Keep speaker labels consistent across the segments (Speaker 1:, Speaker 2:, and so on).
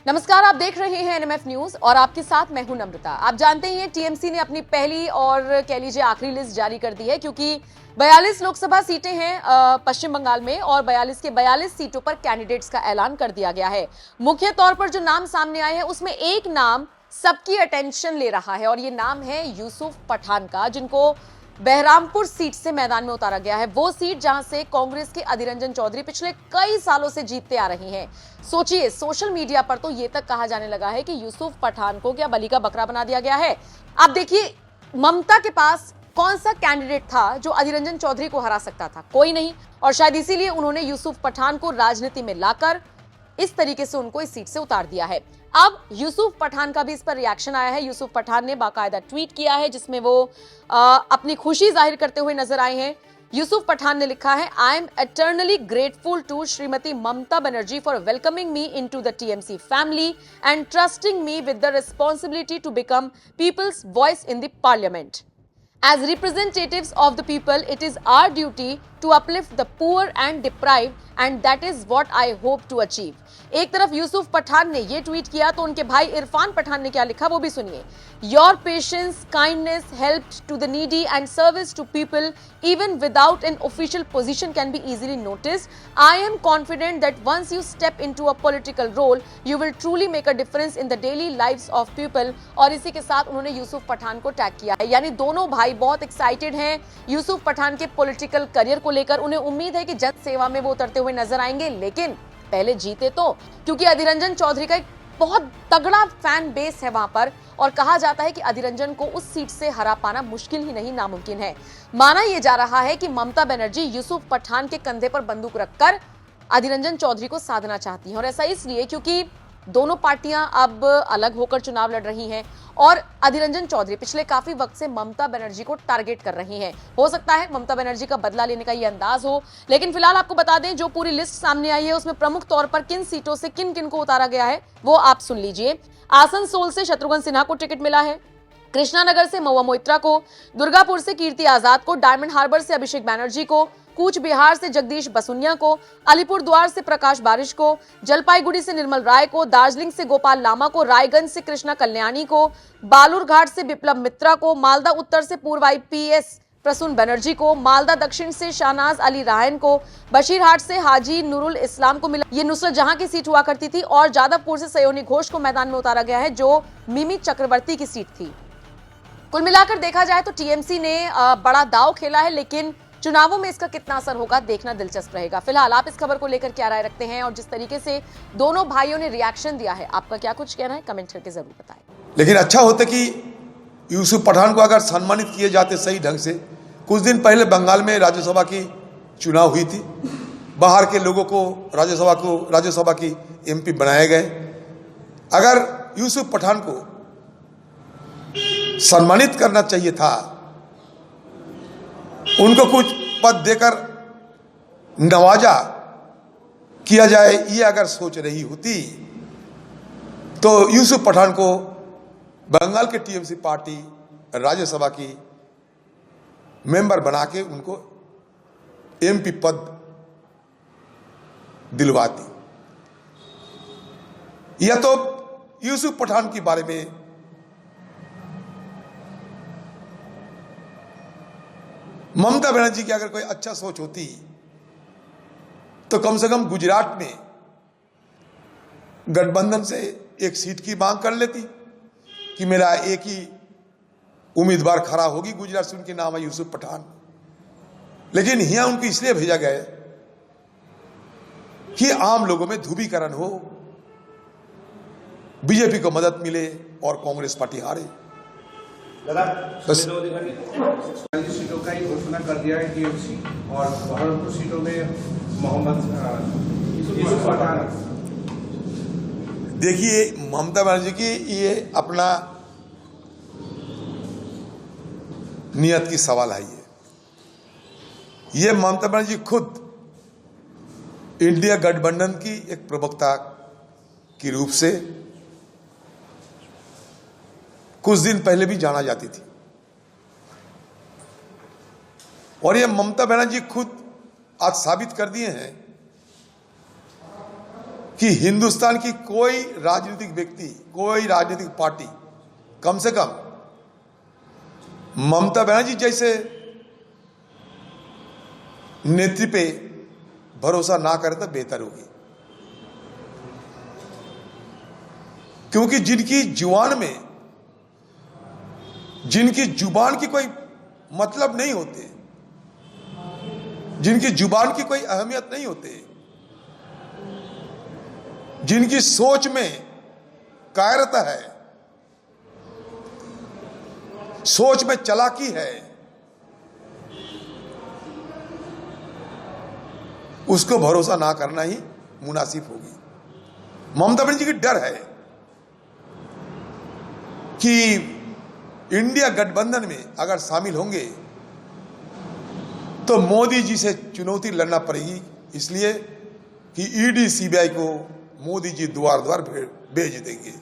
Speaker 1: नमस्कार, आप देख रहे हैं एनएमएफ न्यूज और आपके साथ मैं हूं नम्रता। आप जानते ही हैं टीएमसी ने अपनी पहली और कह लीजिए आखिरी लिस्ट जारी कर दी है, क्योंकि 42 लोकसभा सीटें हैं पश्चिम बंगाल में और 42 के 42 सीटों पर कैंडिडेट्स का ऐलान कर दिया गया है। मुख्य तौर पर जो नाम सामने आए हैं उसमें एक नाम सबकी अटेंशन ले रहा है और ये नाम है यूसुफ पठान का, जिनको बहरामपुर सीट से मैदान में उतारा गया है। वो सीट जहां से कांग्रेस के अधीर रंजन चौधरी पिछले कई सालों से जीतते आ रही हैं। सोचिए, सोशल मीडिया पर तो ये तक कहा जाने लगा है कि यूसुफ पठान को क्या बलि का बकरा बना दिया गया है। आप देखिए, ममता के पास कौन सा कैंडिडेट था जो अधीर रंजन चौधरी को हरा सकता था? कोई नहीं। और शायद इसीलिए उन्होंने यूसुफ पठान को राजनीति में लाकर इस तरीके से उनको इस सीट से उतार दिया है। अब यूसुफ पठान का भी इस पर रिएक्शन आया है। यूसुफ पठान ने बाकायदा ट्वीट किया है जिसमें वो अपनी खुशी जाहिर करते हुए नजर आए हैं। यूसुफ पठान ने लिखा है, I am eternally grateful to Shrimati Mamata Banerjee for welcoming me into the TMC family and trusting me with the responsibility to become people's voice in the parliament. As representatives of the people, it is our duty to uplift the poor and deprived, and that is what I hope to achieve. एक तरफ यूसुफ पठान ने ये tweet किया तो उनके भाई इरफान पठान ने क्या लिखा वो भी सुनिए। Your patience, kindness, help to the needy and service to people even without an official position can be easily noticed. I am confident that once you step into a political role, you will truly make a difference in the daily lives of people. और इसी के साथ उन्होंने यूसुफ पठान को tag किया है। यानी दोनों भाई बहुत एक्साइटेड हैं यूसुफ पठान के पॉलिटिकल करियर को लेकर। उन्हें उम्मीद है कि जन सेवा में वो उतरते हुए नजर आएंगे, लेकिन पहले जीते तो, क्योंकि अधीर रंजन चौधरी का एक बहुत तगड़ा फैन बेस है वहां पर और कहा जाता है कि अधीर रंजन को उस सीट से हरा पाना मुश्किल ही नहीं नामुमकिन है। माना यह जा रहा है कि ममता बनर्जी यूसुफ पठान के कंधे पर बंदूक रखकर अधीर रंजन चौधरी को साधना चाहती हैं और ऐसा इसलिए क्योंकि दोनों पार्टियां अब अलग होकर चुनाव लड़ रही हैं और अधीर रंजन चौधरी पिछले काफी वक्त से ममता बनर्जी को टारगेट कर रही हैं। हो सकता है ममता बनर्जी का बदला लेने का ये अंदाज हो, लेकिन फिलहाल आपको बता दें जो पूरी लिस्ट सामने आई है उसमें प्रमुख तौर पर किन सीटों से किन किन को उतारा गया है वो आप सुन लीजिए। आसनसोल से शत्रुघ्न सिन्हा को टिकट मिला है, कृष्णानगर से महुआ मोइत्रा को, दुर्गापुर से कीर्ति आजाद को, डायमंड हार्बर से अभिषेक बैनर्जी को, कूच बिहार से जगदीश बसुनिया को, अलीपुर द्वार से प्रकाश बारिश को, जलपाईगुड़ी से निर्मल राय को, दार्जिलिंग से गोपाल लामा को, रायगंज से कृष्णा कल्याणी को, बालूरघाट से बिप्लब मित्रा को, मालदा उत्तर से पूर्व आईपीएस प्रसून बनर्जी को, मालदा दक्षिण से शाहनाज अली रायन को, बशीरहाट से हाजी नूरुल इस्लाम को मिला। ये नुसरत जहां की सीट हुआ करती थी और जादवपुर से सयोनी घोष को मैदान में उतारा गया है जो मिमी चक्रवर्ती की सीट थी। कुल मिलाकर देखा जाए तो टीएमसी ने बड़ा दांव खेला है, लेकिन चुनावों में इसका कितना असर होगा देखना दिलचस्प रहेगा। फिलहाल आप इस खबर को लेकर क्या राय रखते हैं और जिस तरीके से दोनों भाइयों ने रिएक्शन दिया है, आपका क्या कुछ कहना है कमेंट करके जरूर बताएं।
Speaker 2: लेकिन अच्छा होता कि यूसुफ पठान को अगर सम्मानित किए जाते सही ढंग से। कुछ दिन पहले बंगाल में राज्यसभा की चुनाव हुई थी, बाहर के लोगों को राज्यसभा की एमपी बनाए गए। अगर यूसुफ पठान को सम्मानित करना चाहिए था, उनको कुछ पद देकर नवाजा किया जाए, ये अगर सोच रही होती तो यूसुफ पठान को बंगाल के टीएमसी पार्टी राज्यसभा की मेंबर बना के उनको एमपी पद दिलवाती। या तो यूसुफ पठान के बारे में ममता बनर्जी की अगर कोई अच्छा सोच होती तो कम से कम गुजरात में गठबंधन से एक सीट की मांग कर लेती कि मेरा एक ही उम्मीदवार खड़ा होगी गुजरात से, उनके नाम है यूसुफ पठान। लेकिन यहां उनको इसलिए भेजा गया कि आम लोगों में ध्रुवीकरण हो, बीजेपी को मदद मिले और कांग्रेस पार्टी हारे।
Speaker 3: सीटों का ही घोषणा कर दिया है टीएमसी और बहरमपुर सीटों में मोहम्मद यूसुफ पठान।
Speaker 2: देखिए, ममता बनर्जी की ये अपना नियत की सवाल है। ये ममता बनर्जी खुद इंडिया गठबंधन की एक प्रवक्ता के रूप से कुछ दिन पहले भी जाना जाती थी और ये ममता बनर्जी खुद आज साबित कर दिए हैं कि हिंदुस्तान की कोई राजनीतिक व्यक्ति, कोई राजनीतिक पार्टी कम से कम ममता बनर्जी जैसे नेतृत्व पे भरोसा ना करे तो बेहतर होगी। क्योंकि जिनकी जुबान की कोई मतलब नहीं होते, जिनकी जुबान की कोई अहमियत नहीं होते, जिनकी सोच में कायरता है, सोच में चालाकी है, उसको भरोसा ना करना ही मुनासिब होगी। ममता बनर्जी की डर है कि इंडिया गठबंधन में अगर शामिल होंगे तो मोदी जी से चुनौती लड़ना पड़ेगी, इसलिए कि ईडी सीबीआई को मोदी जी द्वार द्वार भेज देंगे।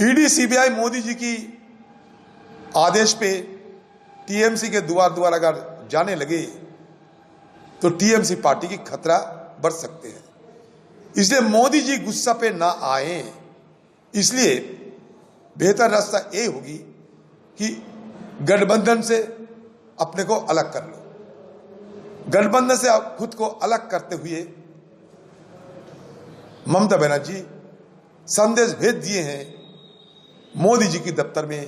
Speaker 2: ईडी सीबीआई मोदी जी की आदेश पे टीएमसी के द्वार द्वार अगर जाने लगे तो टीएमसी पार्टी की खतरा बढ़ सकते हैं। इसलिए मोदी जी गुस्सा पे ना आए, इसलिए बेहतर रास्ता ये होगी कि गठबंधन से अपने को अलग कर लो। गठबंधन से आप खुद को अलग करते हुए ममता बनर्जी संदेश भेज दिए हैं मोदी जी की दफ्तर में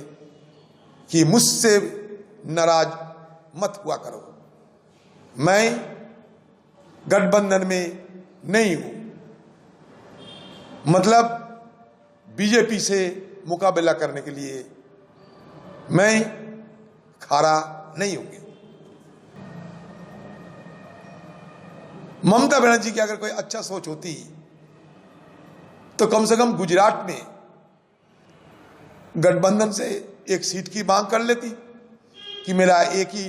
Speaker 2: कि मुझसे नाराज मत हुआ करो, मैं गठबंधन में नहीं हूं, मतलब बीजेपी से मुकाबला करने के लिए मैं खड़ा नहीं होंगे। ममता बनर्जी की अगर कोई अच्छा सोच होती तो कम से कम गुजरात में गठबंधन से एक सीट की मांग कर लेती कि मेरा एक ही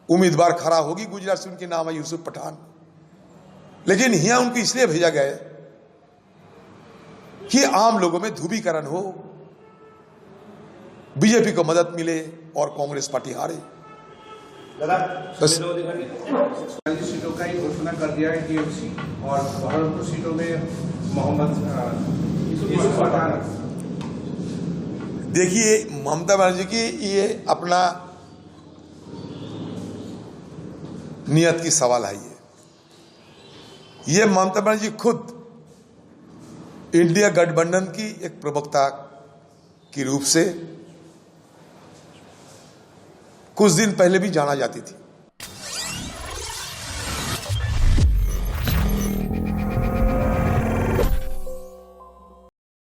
Speaker 2: उम्मीदवार खड़ा होगी गुजरात से, उनके नाम है यूसुफ पठान। लेकिन यहां उनको इसलिए भेजा गया कि आम लोगों में ध्रुवीकरण हो, बीजेपी को मदद मिले और कांग्रेस पार्टी हारे।
Speaker 3: 40 सीटों का ही घोषणा कर दिया है टीएमसी और बहरमपुर सीटों में मोहम्मद यूसुफ पठान।
Speaker 2: देखिए, ममता बनर्जी की ये अपना नियत की सवाल है। ये ममता बनर्जी खुद इंडिया गठबंधन की एक प्रवक्ता के रूप से कुछ दिन पहले भी जाना जाती थी।